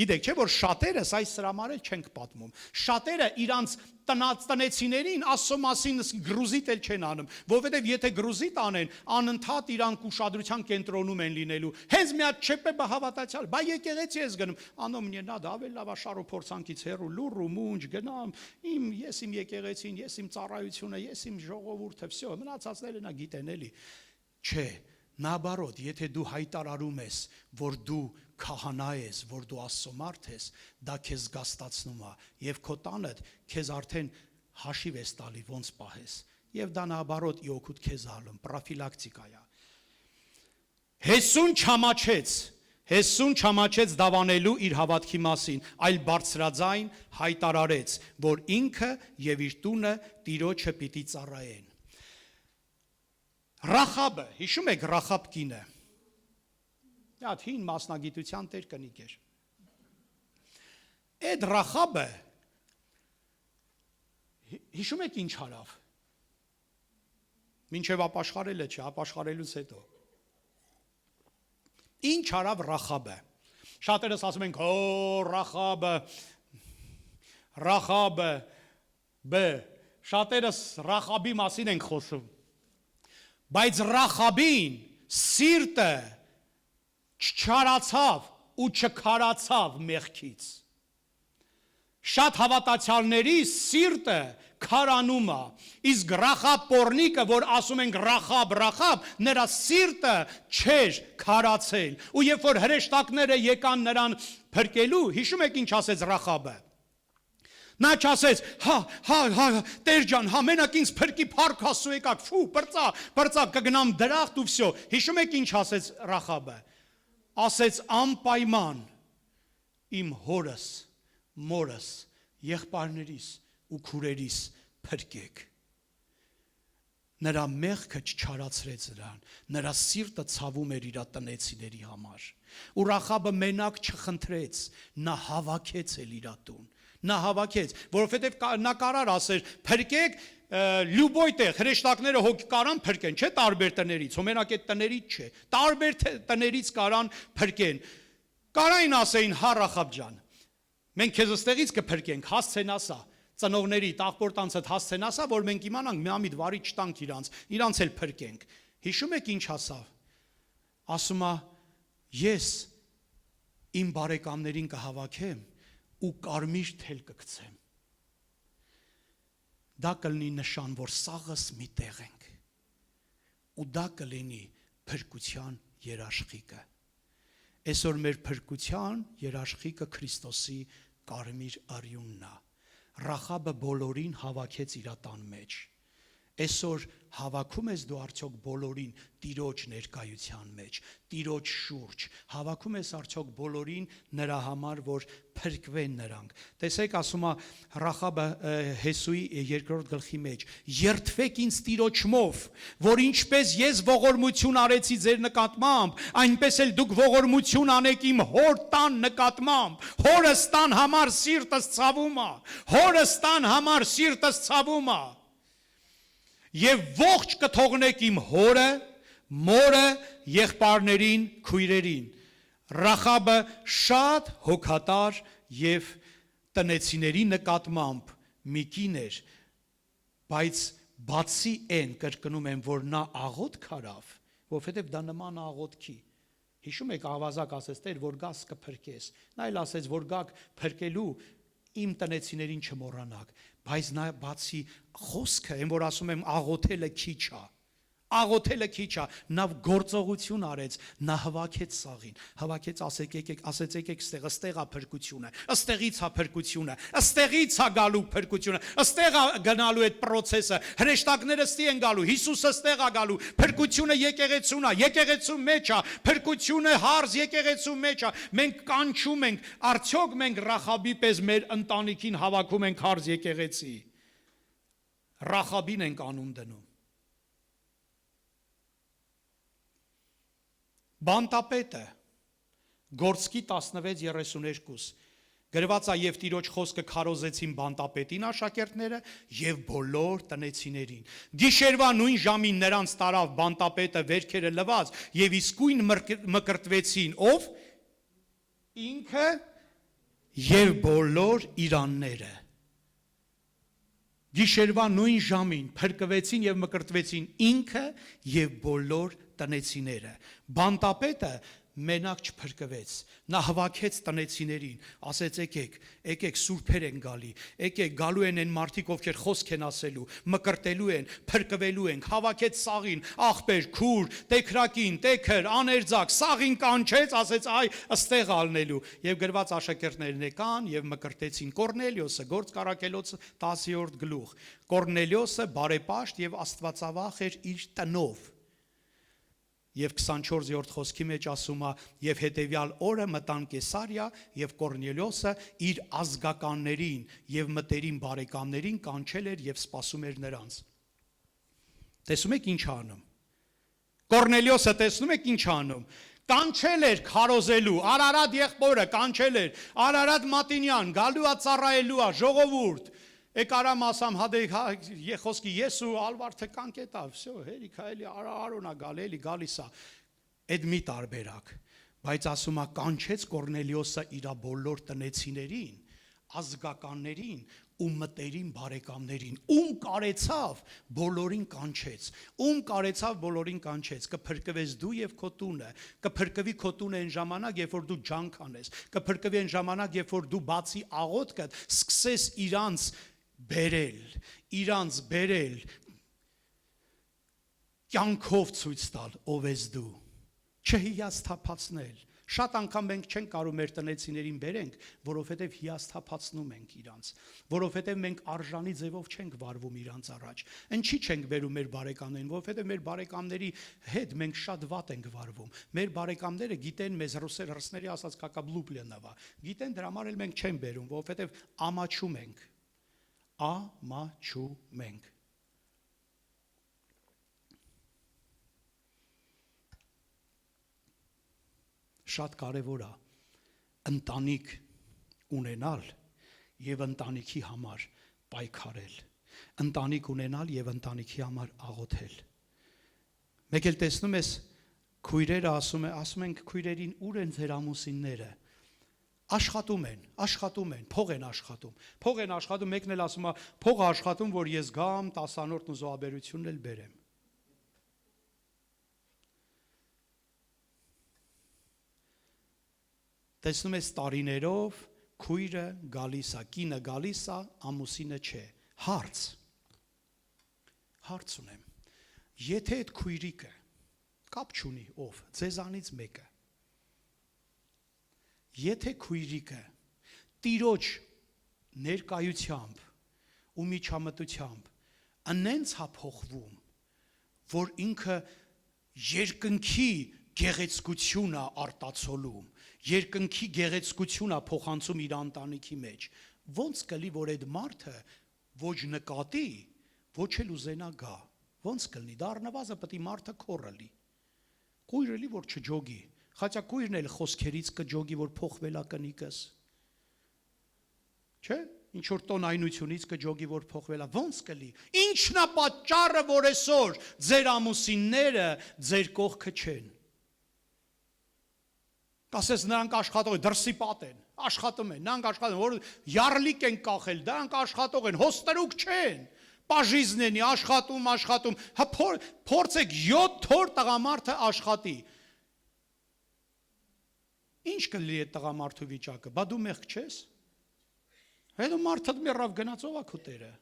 Գիտեք, չէ՞ որ շատերս այս սրամարել չենք պատմում։ Շատերը իրանց տնեցիներին Աստծո մասին գրուզիտ էլ չեն անում, որովհետև եթե գրուզիտ անեն, անընդհատ իրանք ուշադրության կենտրոնում են լինելու։ Հենց մի հատ չեպե հավատացյալ, բա եկեղեցի ես գնում, անո мне надо ավելի լավ շարու փորձանքից հեռու լուր ու մունջ գնամ, ես իմ եկեղեցին, ես իմ ծառայությունը, ես իմ ժողովուրդը, всё, մնացածները նա գիտեն էլի։ Չէ, Nabarot, եթե դու հայտարարում ես, որ դու քահանա ես, որ դու Աստծո մարդ ես, դա քեզ զգաստացնում է եւ քո տանը քեզ արդեն հաշիվ ես տալի ոնց պահես եւ դա nabarot իօքուտ քեզ ալում պրոֆիլակտիկա է։ Հեսուն չամաչեց դավանելու իր հավատքի մասին, այլ բարձրաձայն հայտարարեց, որ ինքը եւ իր տունը Տիրոջը պիտի ծառայեն։ Ռախաբը, հիշում եք Ռախաբ կինը։ Այդ հին մասնագիտության տեր կնիկ էր։ Այդ Ռախաբը հիշում եք ինչ արավ։ Մինչև ապաշխարելը չէ, ապաշխարելուց հետո։ Ինչ արավ Ռախաբը։ Շատերս ասում են, «Օ, Ռախաբը, շատերս Ռախաբի մասին ենք խոսում։ Բայց Ռախաբին սիրտը չչարացավ ու չքարացավ մեղքից։ Շատ հավատացյալների սիրտը քարանում է, իսկ Ռախաբ պոռնիկը, որ ասում են Ռախաբ, նրա սիրտը չէր քարացել։ Ու երբ որ հրեշտակները եկան նրան փրկելու, հիշում եք ինչ ասեց Ռախաբը։ Նա չասեց, Տեր ջան, մենակ ինձ փրկի փառք Աստծո եկաք, ֆու, բրծա կգնամ դրախտ ու վсё։ Հիշում եք ինչ ասեց Ռախաբը։ Ասեց անպայման իմ հորս, մորս, եղբայրներիս ու քուրերիս փրկեք։ Նրա մեղքը չչարացրեց նրան, նրա սիրտը ցավում էր իր տնեցիների համար։ Ու Ռախաբը մենակ չխնդրեց, նա հավաքեց էլ իր տուն։ Նա հավաքեց, որովհետև նա կարար ասեր, փրկեք լյուբոյ տեղ, հրեշտակները հոգ կարան փրկեն, չէ՞ տարբեր տներից, մենակ այդ տներից չէ, տարբեր տներից կարան փրկեն։ Կարային ասեին, հա Ռախաբ ջան, մենք քեզ ստեղից կփրկենք, հասցեն ասա, ծնողների տաղբորտանցդ հասցեն ասա, որ մենք իմանանք միամիտ վարի չտանք իրանց էլ փրկենք։ Հիշում եք ինչ ասավ։ Ասում է, ես իմ բարեկամներին կհավաքեմ ու կարմիր թել կգցեմ։ Դա կլինի նշան, որ սաղս մի տեղ ենք։ Ու դա կլինի փրկության երաշխիքը։ Այսօր մեր փրկության երաշխիքը Քրիստոսի կարմիր արյունն է։ Ռախաբը բոլորին հավաքեց իր տան մեջ։ Այսօր հավաքում ես դու արդյոք բոլորին Տիրոջ ներկայության մեջ, Տիրոջ շուրջ, հավաքում ես արդյոք բոլորին նրա համար, որ փրկվեն նրանք։ Տեսեք, ասում է Ռախաբը Հեսուի 2-րդ գլխի մեջ. երդվեք ինձ Տիրոջմով, որ ինչպես ես ողորմություն արեցի ձեր նկատմամբ, այնպես էլ դուք ողորմություն անեք իմ հոր տան նկատմամբ։ Հորս տան համար սիրտս ցավում է, հորս տան համար սիրտս ցավում է։ Եվ ողջ կթողնեք իմ հորը, մորը, եղբայրներին, քույրերին։ Ռախաբը շատ հոգատար եւ տնեցիների նկատմամբ մի կին էր, բայց բացի այն կրկնում եմ, որ նա աղոտ քարավ, որովհետեւ դա նման աղոտքի։ Հիշում եք ավազակ ասեց Տեր, որ գաս կփրկես։ Նա էլ ասեց, որ գաք փրկելու իմ տնեցիներին չմոռանաք, բայց նա բացի խոսքը, այն որ ասում եմ աղոթելը քիչ է, աղոթելը քիչ է, նա գործողություն արեց, նա հավաքեց սաղին, հավաքեց, ասեց եկեք ստեղ է փրկությունը, ստեղից է փրկությունը, ստեղից է գալու փրկությունը, ստեղ է գնալու այդ process-ը, հրեշտակները ստի են գալու, Հիսուսը ստեղ է գալու, փրկությունը եկեղեցուն է, եկեղեցու մեջ է, փրկությունը հարզ եկեղեցու մեջ է, մենք կանչում ենք, արդյոք մենք Ռախաբի պես մեր ընտանիքին հավաքում ենք հարզ եկեղեցի, Ռախաբին ենք անուն դնում։ Բանտապետը Գործքի 16:32 գրված է եւ Տիրոջ խոսքը քարոզեցին բանտապետին աշակերտները եւ բոլոր տնեցիներին։ Գիշերվա նույն ժամին նրանց տարավ բանտապետը վերքերը լված եւ իսկույն մկրտվեցին ով ինքը եւ բոլոր իրանները։ Գիշերվա նույն ժամին փրկվեցին եւ մկրտվեցին ինքը եւ բոլոր տնեցիները։ Բանտապետը մենակ չփրկվեց, նա հավաքեց տնեցիներին, ասեց եկեք սուրբեր են գալի, եկեք գալու են այն մարդիկ, ովքեր խոսք են ասելու, մկրտելու են, փրկվելու են, հավաքեց սաղին, աղբեր, քուր, տեքրակին, տեքր, աներձակ, սաղին կանչեց, ասեց այ ըստեղ ալնելու, եւ գրված աշակերտներն եկան եւ մկրտեցին Կորնելիոսը, Գործք առաքելոց 10-րդ գլուխ։ Կորնելիոսը բարեպաշտ եւ աստվածավախ էր իր տնով։ Եվ 24-րդ խոսքի մեջ ասում է, եւ հետեւյալ օրը մտան Կեսարիա եւ Կորնելիոսը իր ազգականներին եւ մտերին բարեկամներին կանչել էր եւ սպասում էր նրանց։ Տեսնում եք ինչ անում։ Կորնելիոսը տեսնում եք ինչ անում։ Կանչել էր քարոզելու, Արարատ եղբորը կանչել էր, Արարատ Մատինյան, գալու է ծառայելու է, ժողովուրդ։ Եկարամ ասամ խոսքի ես ու Ալվարդը կանկետավ, всё, հերիք էլի Արոնա գալիս է։ Այդ մի տարբերակ, բայց ասում է կանչեց Կորնելիոսը իր բոլոր տնեցիներին, ազգականներին ու մտերիմ բարեկամներին, ում կարեցավ բոլորին կանչեց, կփրկվես դու եւ քո տունը, կփրկվի քո տունը այն ժամանակ, երբ որ դու ջանք անես, կփրկվի այն ժամանակ, երբ որ դու բացի աղոթքդ սկսես իրանց բերել, կյանքով ցույց տալ ով ես դու, չհիասթափացնել։ Շատ անգամ մենք չենք կարող մեր տնեցիներին բերենք, որովհետև հիասթափացնում ենք իրանց, որովհետև մենք արժանի ձևով չենք վարվում իրանց առաջ։ Ինչի չենք բերում մեր բարեկամներին, որովհետև մեր բարեկամների հետ մենք շատ վատ ենք վարվում։ Մեր բարեկամները գիտեն մեզ ռուսների ասած կակաբլուպլենավա, գիտեն դրա համար էլ մենք չենք բերում, որովհետև ամաչում ենք։ Շատ կարևոր է ընտանիք ունենալ եւ ընտանիքի համար պայքարել, ընտանիք ունենալ եւ ընտանիքի համար աղոթել։ Մեկ էլ տեսնում ես քույրերը ասում ենք քույրերին ուր են ձեր ամուսինները, աշխատում են, փող են աշխատում, մեկն էլ ասում է փող աշխատում, որ ես գամ 10-րդ ու զոհաբերությունն էլ բերեմ։ Տեսնում ես տարիներով քույրը գալիս է, կինը գալիս է, ամուսինը չէ։ Հարց ունեմ։ Եթե այդ քույրիկը կապ չունի ով, ձեզանից մեկը, եթե քույրիկը տիրոջ ներկայությամբ ու միջամտությամբ ընենց հափոխվում, որ ինքը երկնքի գեղեցկությունը արտացոլում, երկնքի գեղեցկությունը փոխանցում իր ընտանիքի մեջ, ոնց կլի, որ այդ մարդը ոչ նկատի, ոչ էլ ուզենա գա, ոնց կլինի, դա առնվազն պետք է մարդը քորը լի, քույրը լի, որ չջոգի, խաչա քույրն էլ խոսքերից կջոգի, որ փոխվելա կնիկս, չէ, ինչ որ տոնայնությունից կջոգի, որ փոխվելա, ոնց կլի, ինչն է պատճառը, որ այսօր ձեր ամուսինները ձեր կողքը չեն։ Կասես նրանք աշխատող են, դրսի պատ են, աշխատում են, նրանք աշխատում են, որ յարլիկ են կախել, դրանք աշխատող են, հոստրուկ չեն, պաժիզնենի, աշխատում, հա փորձեք 7 թոր տղամարդը աշխատի։ Ինչ կլի այդ տղամարդու վիճակը, բա դու մեղք չես։ Հետո մարդդ մեռավ գնացով է քո տերը։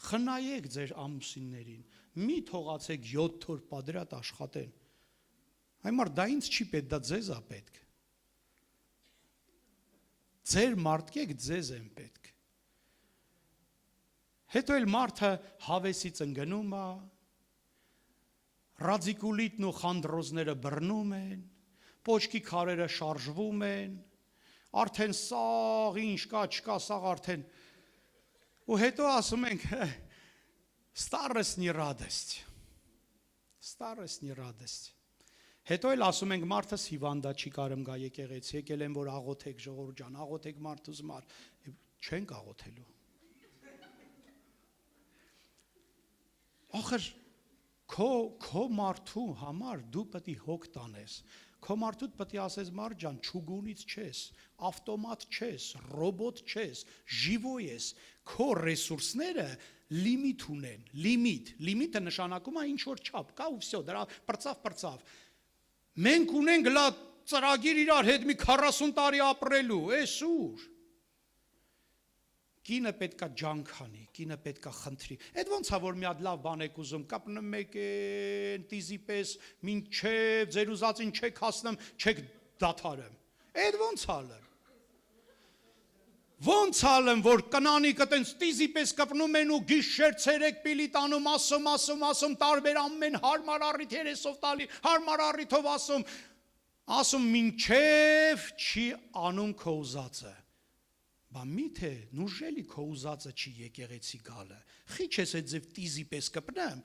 Խնայեք ձեր ամուսիններին, մի թողացեք 7 թոր պատրատ աշխատեն։ Այմար դա ինձ չի պետք, դա ձեզ է պետք։ Ձեր մարդկեք ձեզ են պետք։ Հետո էլ մարդը հավեսից ընկնում է, ռադիկուլիտն ու խանդրոզները բռնում են, պոչքի քարերը շարժվում են, արդեն սաղ ինչ կա, չկա, սաղ արդեն, ու հետո ասում ենք, ստարսնի ռադեստ, հետո էլ ասում ենք, մարդս հիվանդա չի կարում գա եկեղեցի, եկել են, որ աղոթեք ժողովուրդ ջան, աղոթեք մարդուս մար, չենք աղոթելու, ախր քո մարդու համար դու պետք է հոգ տանես, քո մարդուդ պետք է ասես մարդ ջան, չուգունից չես, ավտոմատ չես, ռոբոտ չես, ժիվո ես, քո ռեսուրսները լիմիտ ունեն, լիմիտը նշանակում է ինչ որ չափ, կա ու վсё, դրա պրծավ, մենք ունենք լա ծրագիր իրար հետ մի 40 տարի ապրելու, էս ուր, կինը պետքա ջանք անի, կինը պետքա խնդրի, այդ ոնց է որ մի հատ լավ բան եք ուզում, կապնում եք են, տիզի պես, մինչև ձեր ուզածին չեք հասնում, չեք դադարում, այդ ոնց ալեմ, որ կնանիկը տենց տիզի պես կպնում են ու գիշեր ցերեկ պիլի տանում, ասում, տարբեր ամեն հարմար առիթ երեսով տալի, հարմար առիթով ասում մինչև չի անում քո ուզածը, բա միթե նուժելի քո ուզածը չի եկեղեցի գալը, խիչ ես այդ ձև տիզի պես կպնեմ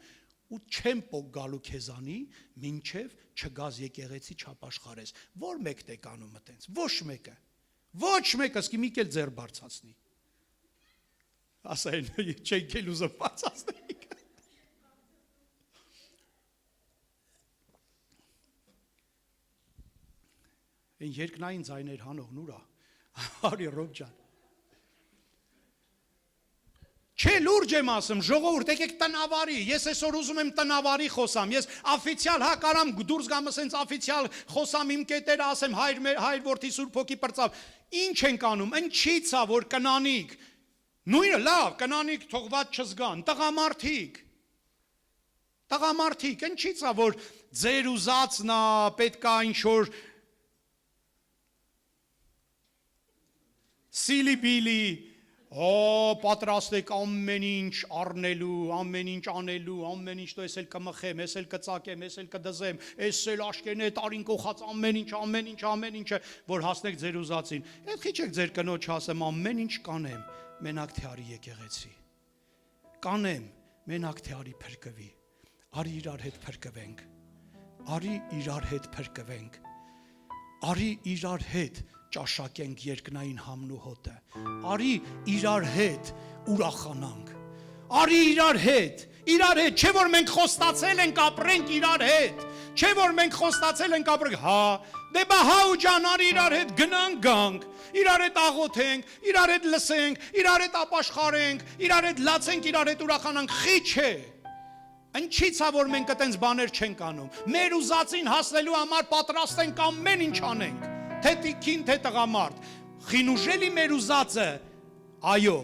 ու չեմ պոկ գալու քեզանի, մինչև չգազ եկեղեցի չապաշխարես, որ մեկն եք անում տենց, ոչ մեկը, սկի մի կել ձեր բարձացնի, ասային, չենք էլ ուզում բարձացնի, են երկնային ձայներ հանող նուրա, արի ռոբ ջան, Չէ, լուրջ եմ ասում, ժողովուրդ, եկեք տնավարի, ես այսօր ուզում եմ տնավարի խոսամ, ես օֆիցիալ հակարամ դուրս գամ ասենց օֆիցիալ խոսամ իմ կետերը ասեմ հայր որդի Սուրբ Հոգի պրծավ, ինչ ենք անում, ինչի՞ց է որ կնանիկ, նույնը լավ, կնանիկ թողված չզգան, տղամարդիկ, ինչի՞ց է որ ձեր ուզածն է, պետք է ինչ-որ սիլի-բիլի, պատրաստեք ամեն ինչ առնելու, ամեն ինչ անելու, ամեն ինչ ես էլ կմխեմ, ես էլ կծակեմ, ես էլ կդզեմ, ես էլ աշկենե տարին կողած ամեն ինչը, որ հասնեք ձեր ուզածին։ Այդ քիչ եք ձեր կնոջ ասեմ, ամեն ինչ կանեմ, մենակ թե արի եկեղեցի։ Կանեմ, մենակ թե արի փրկվի։ Արի իրար հետ փրկվենք։ Արի իրար հետ փրկվենք։ Արի իրար հետ ճաշակենք երկնային համն ու հոտը, արի իրար հետ ուրախանանք, արի իրար հետ, չէ որ մենք խոստացել ենք ապրենք իրար հետ, չէ որ մենք խոստացել ենք ապրենք, դե բա հա ու ջան, արի իրար հետ գնանք գանք, իրար հետ աղոթենք, իրար հետ լսենք, իրար հետ ապաշխարենք, իրար հետ լացենք, իրար հետ ուրախանանք, խի չէ, ինչի՞ց է որ մենք այդպես բաներ չենք անում, մեր ուզածին հասնելու համար պատրաստ ենք ամեն ինչ անենք, թե տիկին, թե տղամարդ, խինուժելի մեր ուզածը, այո,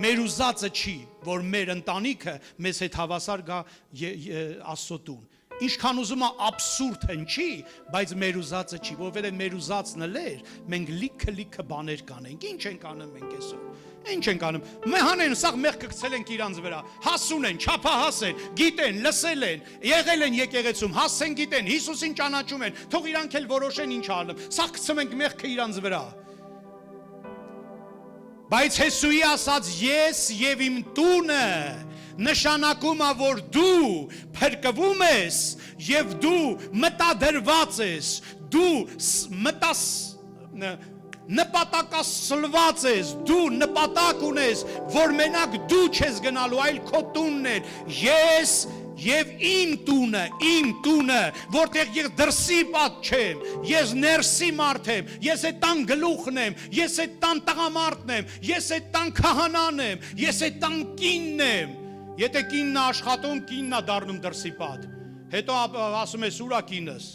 մեր ուզածը չի, որ մեր ընտանիքը մեզ հետ հավասար գա Աստծո տուն, ինչքան ուզում է աբսուրդ հնչի, բայց մեր ուզածը չի, որովհետև մեր ուզածն լեր, մենք լիքը բաներ կանենք, ինչ ենք անում մենք այսօր, ինչ ենք անում, մեհանեն սաղ մեղքը գցել ենք իրանց վրա, հասուն են, չափահաս են, գիտեն, լսել են, եղել են եկեղեցում, հասեն գիտեն, Հիսուսին ճանաչում են, թող իրանք էլ որոշեն ինչ անում, սաղ գցում ենք մեղքը իրանց վրա։ Բայց Հեսուի ասած ես եւ իմ տունը նշանակում է, որ դու փրկվում ես եւ դու մտադրված ես, դու նպատակասլված ես, դու նպատակ ունես, որ մենակ դու չես գնալու, այլ քո տունն է, ես եւ իմ տունը, որտեղ ես դրսի պատ չեմ, ես ներսի մարդ եմ, ես այդ տան գլուխն եմ, ես այդ տան տղամարդն եմ, ես այդ տան քահանան եմ, ես այդ տան կինն եմ, եթե կինն է աշխատում, կինն է դառնում դրսի պատ, հետո ասում ես ուրա կինս,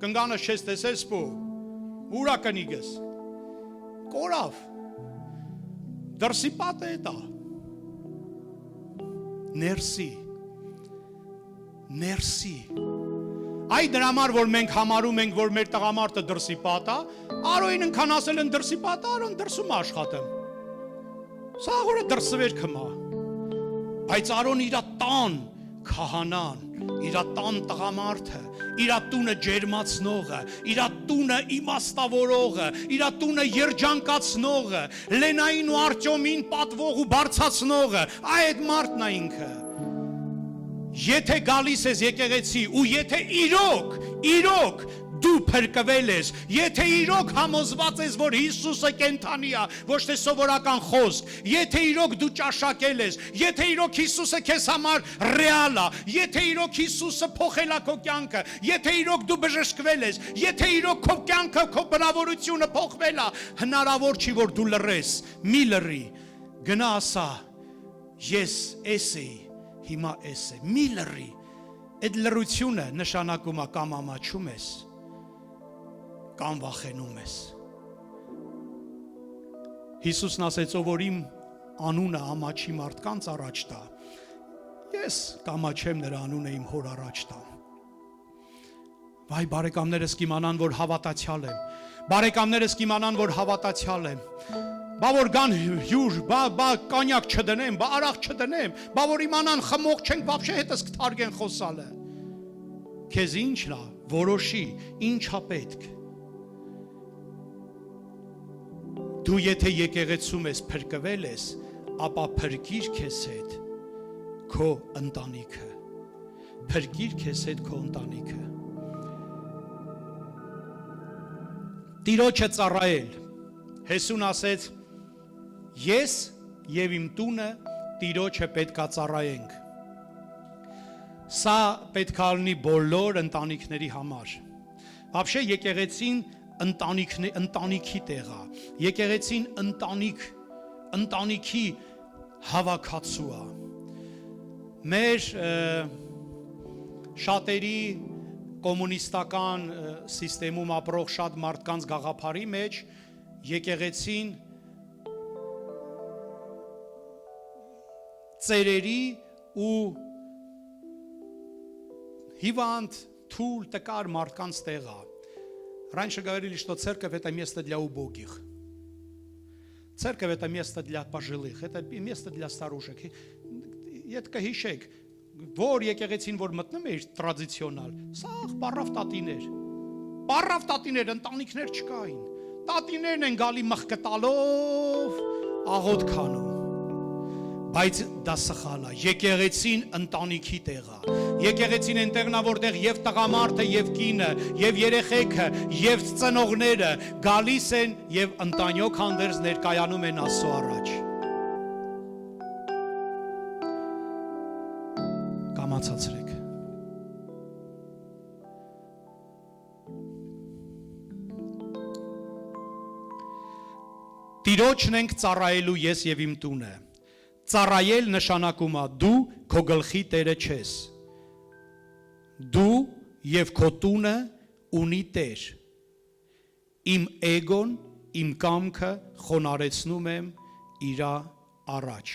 կնգանս չես տեսել սպո, ուրա կնիգս, կորավ, դրսի պատ է դա, ներսի, այ դրա համար, որ մենք համարում ենք, որ մեր տղամարդը դրսի պատ է, Արոյին ընքան ասել են դրսի պատ է, Արոն դրսում աշխատեմ, սա աղորը դրսվեր կմա, բայց Արոն իրա տան քահանան, իրա տան տղամարդը, իրա տունը ջերմացնողը, իրա տունը իմաստավորողը, իրա տունը երջանկացնողը, Լենային ու Արտյոմին պատվող ու բարձացնողը, այդ մարդն է ինքը, եթե գալիս ես եկեղեցի ու եթե իրոք դու փրկվել ես, եթե իրոք համոզված ես, որ Հիսուսը կենդանի է, ոչ թե սովորական խոսք, եթե իրոք դու ճաշակել ես, եթե իրոք Հիսուսը քեզ համար ռեալ է, եթե իրոք Հիսուսը փոխել է քո կյանքը, եթե իրոք դու բժշկվել ես, եթե իրոք քո կյանքը, քո բնավորությունը փոխվել է, հնարավոր չի որ դու լռես, մի լռի, գնա ասա, ես էս էի, հիմա էս է, մի լռի, այդ լռությունը նշանակում է կամ ամաչում ես, կամ վախենում ես։ Հիսուսն ասեց, ով որ իմ անունը ամաչի մարդկանց առաջ տա, ես կամաչեմ նրա անունը իմ հոր առաջ տա։ Վայ բարեկամներս կիմանան, որ հավատացյալ եմ, բարեկամներս կիմանան, որ հավատացյալ եմ, բա որ գան հյուր, բա կանյակ չդնեմ, բա արաղ չդնեմ, բա որ իմանան խմող չենք, բաբշե հետս կթարգեն խոսալը, քեզ ինչ լա, որոշի, ինչա պետք, դու եթե եկեղեցում ես փրկվել ես, ապա փրկիր քեզ հետ քո ընտանիքը, փրկիր քեզ հետ քո ընտանիքը, Տիրոջը ծառայել, Հեսուն ասեց, ես եւ իմ տունը Տիրոջը պետքա ծառայենք, սա պետքա լինի բոլոր ընտանիքների համար, Вообще եկեղեցին ընտանիքի տեղ է, եկեղեցին ընտանիք ընտանիքի հավաքածու է։ Մեր շատերի կոմունիստական սիստեմում ապրող շատ մարդկանց գաղափարի մեջ եկեղեցին ծերերի ու հիվանդ, թույլ, տկար մարդկանց տեղ է։ Раньше говорили, что церковь это место для убогих. Церковь это место для пожилых, это место для старушек. Ետք հիշեք, որ եկեղեցին որ մտնում էր տրադիցիոնալ, սաղ պարավ տատիներ, ընտանիքներ չկային, տատիներն են գալի մխկտալով աղոտ քանում, բայց դա սխալ է, եկեղեցին ընտանիքի տեղ է, եկեղեցին են տեղն է, որտեղ եւ տղամարդը եւ կինը, եւ երեխեքը, եւ ծնողները գալիս են եւ ընտանյոք հանդերձ ներկայանում են Աստծո առաջ։ Կամացացրեք։ Տիրոջն ենք ծառայելու ես եւ իմ տունը։ Ծառայել նշանակում է դու քո գլխի տերը չես։ Դու եւ քո տունը ունի տեր։ Իմ էգոն, իմ կամքը խոնարեցնում եմ իր առաջ։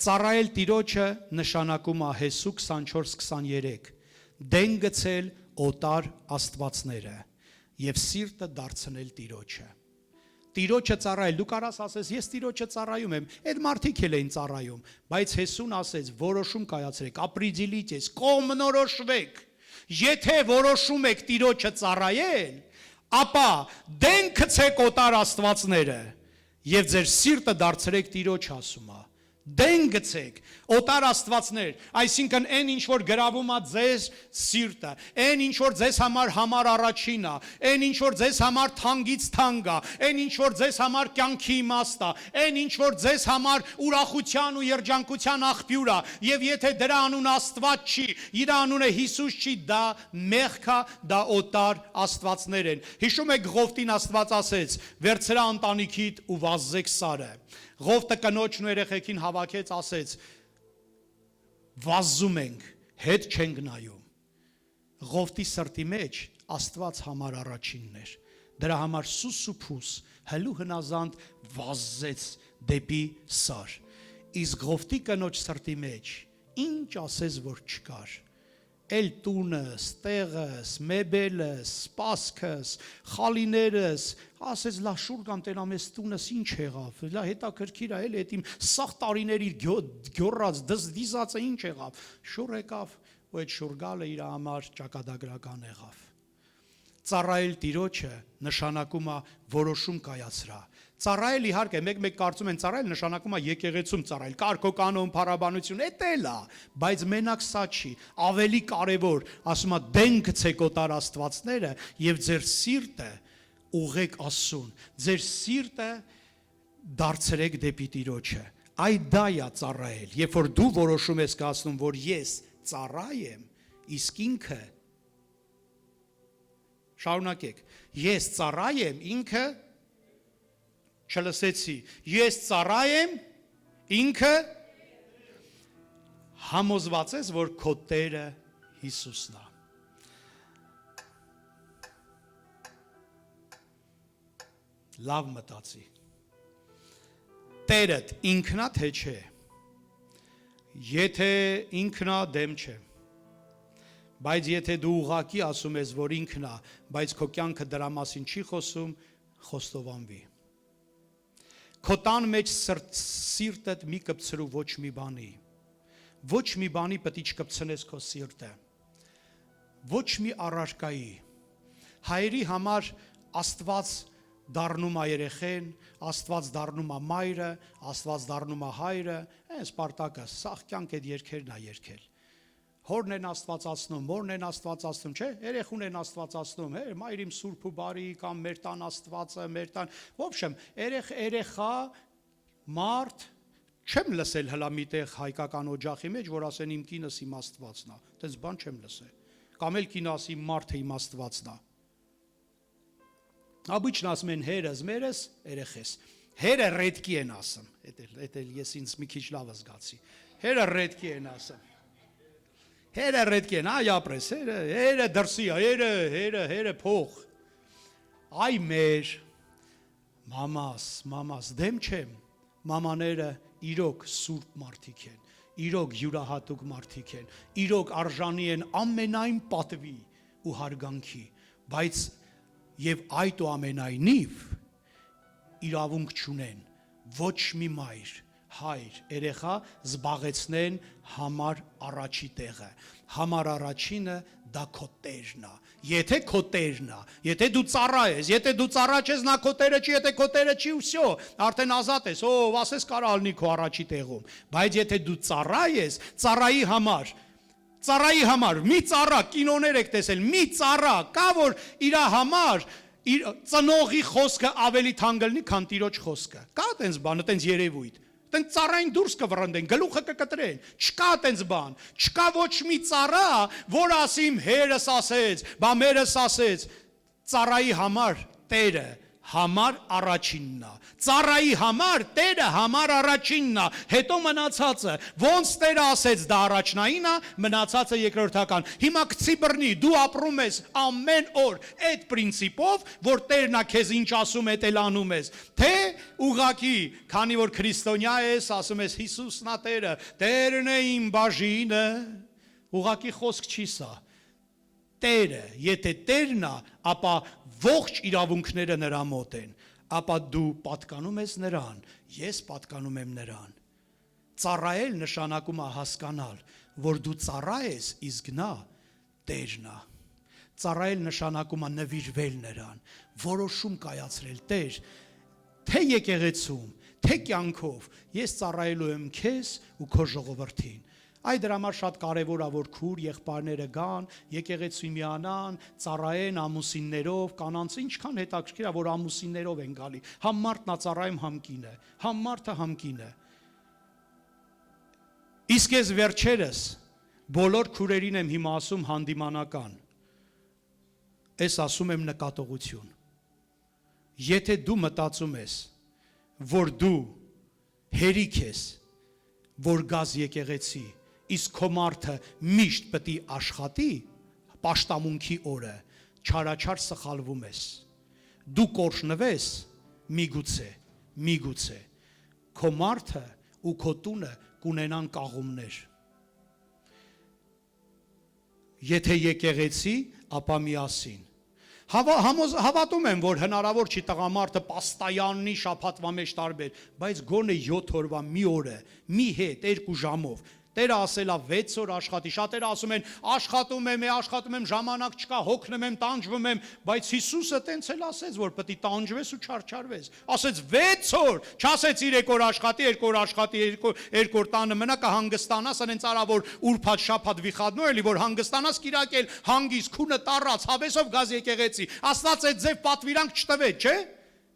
Ծառայել Տիրոջը նշանակում է Հեսու 24:23 դեն գցել օտար աստվածները եւ սիրտը դարձնել Տիրոջը։ Տիրոջը ծառայել, դու կարաս ասես, ես Տիրոջը ծառայում եմ, այդ մարդիկ էլ էին ծառայում, բայց Հեսուն ասեց, որոշում կայացրեք, ապրիձիլիցես, կողմնորոշվեք, եթե որոշում եք Տիրոջը ծառայել, ապա դեն գցեք օտար աստվածները եւ ձեր սիրտը դարձրեք Տիրոջ ասում է։ Դեն գցեք օտար աստվածներ, այսինքն այն ինչ որ գրավում է ձեզ սիրտը, այն ինչ որ ձեզ համար առաջին է, այն ինչ որ ձեզ համար թանկից թանկ է, այն ինչ որ ձեզ համար կյանքի իմաստ է, այն ինչ որ ձեզ համար ուրախության ու երջանկության աղբյուր է, եւ եթե դրա անունը Աստված չի, իր անունը Հիսուս չի, դա մեղք է, դա օտար աստվածներ են։ Հիշում եք Ղովտին Աստված ասեց. «Վերցրա ընտանիքիդ ու վազեք սարը»։ Ղովտը կնոջն ու երեխեքին հավաքեց, ասեց. վազում ենք, հետ չենք նայում։ Ղովտի սրտի մեջ Աստված համար առաջինն էր։ Դրա համար սուսուփուս հլու հնազանդ վազեց դեպի սար։ Իսկ Ղովտի կնոջ սրտի մեջ ինչ ասես որ չկար։ Էլ տունս, տեղս, մեբելս, սպասքս, խալիներս, ասես լա շուր կամ տենամես տունս ինչ եղավ, լա հետաքրքիր է էլ այդ իմ սաղ տարիների գյորած դիզածը ինչ եղավ, շուր եկավ ու այդ շուրգալը իր համար ճակատագրական եղավ։ Ծառայել Տիրոջը նշանակում է որոշում կայացրա։ Ծառայել իհարկե մեկ կարծում են ծառայել նշանակում է եկեղեցում ծառայել, կարգոկանոն, փառաբանություն, էդ էլ է, բայց մենակ սա չի, ավելի կարևոր, ասում է դեն գցեք օտար աստվածները եւ ձեր սիրտը ուղեք Աստծուն, ձեր սիրտը դարձրեք դեպի Տիրոջը։ Այդ դա է ծառայել, երբ որ դու որոշում ես կասնում, որ ես ծառայ եմ, իսկ ինքը շարունակեք, ես ծառայ եմ, ինքը չլսեցի, ես ծառայ եմ, ինքը համոզված ես, որ քո Տերը Հիսուսն է։ Լավ մտածի։ Տերդ ինքնա թե չէ։ Եթե ինքնա դեմ չէ։ Բայց եթե դու ուղակի ասում ես, որ ինքն է, բայց քո կյանքը դրա մասին չի խոսում, խոստովանվի։ Քո տան մեջ սիրտդ մի կպցրու ոչ մի բանի։ Ոչ մի բանի պետք է չկպցնես քո սիրտը։ Ոչ մի առարկայի։ Հայերի համար Աստված դառնում է երեխեն, Աստված դառնում է մայրը, Աստված դառնում է հայրը, այն Սպարտակը, սաղ կյանք այդ երգերն է երգել։ Հորն են աստվածացնում, մորն են աստվածացնում, չէ, երեխուն են աստվածացնում, մայրիմ սուրբ ու բարի կամ մեր տան աստվածը, մեր տան, в общем, երեխա, մարդ, չեմ լսել հլա միտեղ հայկական օջախի մեջ, որ ասեն իմ կինս իմ աստվածն է, այդպես բան չեմ լսել, կամ էլ կինը ասի մարդը իմ աստվածն է։ Обычно ասում են հերս, մերս, երեխես։ Հերը ռեդկի են ասում։ Էդ էլ ես ինձ մի քիչ լավ զգացի։ Հերը ռեդկի են ասում։ Հերը ռեդկի են, այ ապրես, հերը դրսի, հերը փող։ Այ մեր մամաս, դեմ չեմ, մամաները իրոք սուրբ մարդիկ են, իրոք յուրահատուկ մարդիկ են, իրոք արժանի են ամենայն պատվի ու հարգանքի, բայց եւ այդ ու ամենայնիվ իրավունք չունեն ոչ մի մայր, հայր, երեխա զբաղեցնեն համար առաջի տեղը, համար առաջինը դա քո տերն է, եթե քո տերն է, եթե դու ծառա ես, եթե դու ծառա չես, նա քո տերը չի, եթե քո տերը չի, վсё, արդեն ազատ ես, ասես կարա ալնի քո առաջի տեղում, բայց եթե դու ծառա ես, ծառայի համար, մի ծառա, կինոներ եք տեսել, մի ծառա, կա որ իր համար ծնողի խոսքը ավելի թանկլնի, քան տիրոջ խոսքը, կա տենց բանը, տենց երևույթ, տենց ծառային դուրս կվռնդեն, գլուխը կկտրեն, չկա տենց բան, չկա ոչ մի ծառա, որ ասիմ հերս ասեց, բա մերս ասեց, ծառայի համար տերը համար առաջինն է, ծառայի համար տերը համար առաջինն է, հետո մնացածը, ոնց տերը ասեց դա առաջնային է, մնացածը երկրորդական, հիմա գցի բռնի, դու ապրում ես ամեն օր այդ պրինցիպով, որ տերն է քեզ ինչ ասում է, էլ անում ես, թե ուղղակի, քանի որ քրիստոնյա ես, ասում ես Հիսուսն է տերը, տերն է իմ բաժինը, ուղղակի խոսք չի սա, տերը, եթե տերն է, ապա ողջ իրավունքները նրա մոտ են, ապա դու պատկանում ես նրան, ես պատկանում եմ նրան, ծառայել նշանակում է հասկանալ, որ դու ծառա ես, իսկ նա տերն է, ծառայել նշանակում է նվիրվել նրան, որոշում կայացրել, տեր, թե եկեղեցում, թե կյանքով, ես ծառայելու եմ քեզ ու քո ժողովրդին, Այդ դրա համար շատ կարևոր է որ քուր եղբայրները գան, եկեղեցի միանան, ծառայեն ամուսիններով, կանանց ինչքան հետաքրքիր է որ ամուսիններով են գալի։ Համ մարդն է ծառայում, համ կինը, համ մարդը, համ կինը։ Իսկ ես վերջերս բոլոր քուրերին եմ հիմա ասում հանդիմանական։ Ես ասում եմ նկատողություն։ Եթե դու մտածում ես, որ դու հերիք ես, որ գազ եկեղեցի Իսկ քո մարդը միշտ պետք է աշխատի պաշտամունքի օրը, չարաչար սխալվում ես, դու կորշնվես, միգուցե, քո մարդը ու քո տունը կունենան կաղումներ, եթե եկեղեցի, ապա միասին, Հավատում եմ, որ հնարավոր չի տղամարդը պաստայաննի շաբաթվա մեջ տարբեր, բայց գոնե 7 օրվա մի օրը, մի հետ, 2 ժամով, Տերը ասելա 6 օր աշխատի, շատերը ասում են աշխատում եմ, ժամանակ չկա, հոգնում եմ, տանջվում եմ, բայց Հիսուսը տենց էլ ասեց, որ պետք է տանջվես ու չարչարվես, ասեց 6 օր, չասեց 3 օր աշխատի, 2 օր աշխատի, 2 օր տանը մնա, կհանգստանաս, այնց արա որ ուրբաթ շաբաթ վիխադնու էլի, որ հանգստանաս կիրակել, հանգիստ, քունը տառած, հավեսով գազ եկեղեցի, Աստված այդ ձև պատվիրանք չտվեց, չէ՞,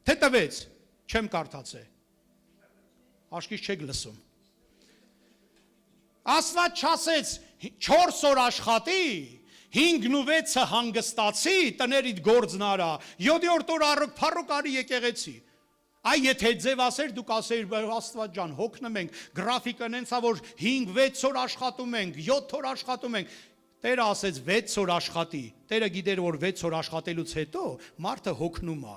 թե տվեց, չեմ կարդացել, աշկից չեք լսում Աստված չասեց 4 օր աշխատի, 5-6-ը հանգստացի, տներիդ գործն արա, 7-րդ օր առուկ փառուկ արի եկեղեցի։ Այ եթե ձև ասեր, դուք ասեիր, Աստված ջան, հոգնում ենք, գրաֆիկը նենցա, որ 5-6 օր աշխատում ենք, 7 օր աշխատում ենք, Տերը ասեց 6 օր աշխատի, Տերը գիտեր, որ 6 օր աշխատելուց հետո մարդը հոգնում է։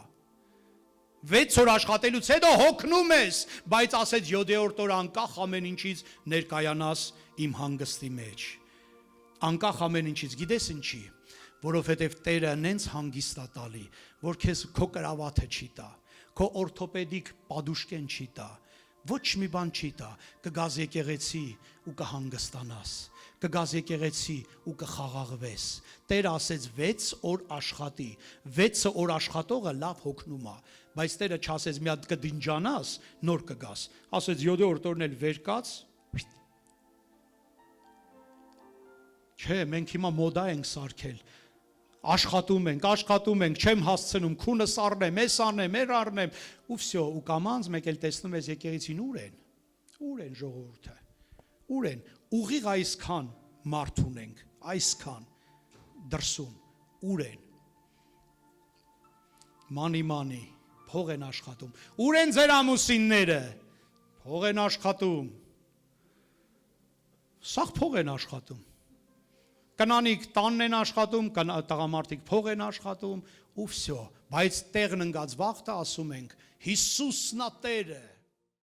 6 օր աշխատելուց հետո հոգնում ես, բայց ասեց 7-րդ օր անկախ ամեն ինչից ներկայանաս իմ հանգստի մեջ։ Անկախ ամեն ինչից, գիտես ինչի, որովհետև Տերը նենց հանգիստ է տալի, որ քեզ քո կրավաթը չի տա, քո օրթոպեդիկ պադուշկեն չի տա, ոչ մի բան չի տա, կգազ եկեղեցի ու կհանգստանաս, կգազ եկեղեցի ու կխաղաղվես։ Տերը ասեց 6 օր աշխատի, 6 օր աշխատողը լավ հոգնում է, բայց Տերը չասեց մի հատ կդինջանաս, նոր կգաս, ասեց 7-րդ օրն էլ վեր կաց, չէ, մենք հիմա մոդա ենք սարքել, աշխատում ենք, չեմ հասցնում, քունս առնեմ, ես առնեմ, առնեմ, ու վсё, ու կամանց մեկ էլ տեսնում ես եկեղեցին ուր են ժողովուրդը, ուր են, ուղիղ այսքան մարդ ունենք, այսքան դրսում, ուր են, մանի, փող են աշխատում։ Ուր են ձեր ամուսինները։ Փող են աշխատում։ Սաղ փող են աշխատում։ Կնանիք տանն են աշխատում, տղամարդիկ փող են աշխատում ու վсё, բայց տեղն ընկած վաղտը ասում ենք Հիսուսն է Տերը։